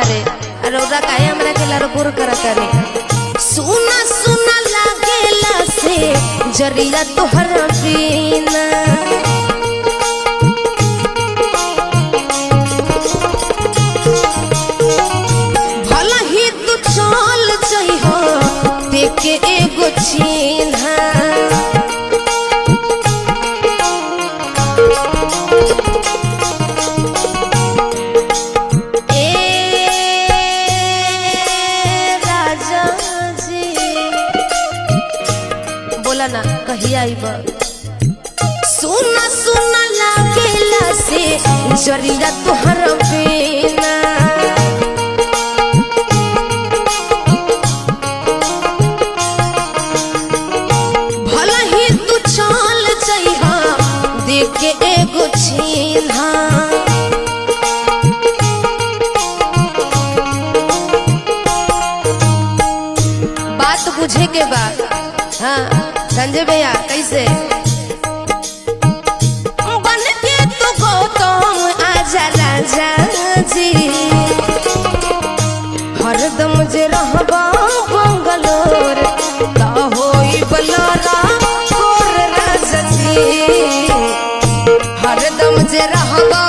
कहता रे रौदा काहे हमरा के लड़पुर करता रे। सुना सुना लागेला से जरिया तोहर बिना भला ही तू चल जइहो देखे एगो चिन्हा ना कहिया आइबा। सुना सुना लागेला से जरिया तोहर बिना भला ही तू चल जइहा देखे एगो चिन्हा बात बुझे के बाद हाँ संजय भैया कैसे बन के तो गौतम आजा राजा जी हरदम जे रहबा बंगलोर त होई बलरा और राजा जी हरदम जे रहबा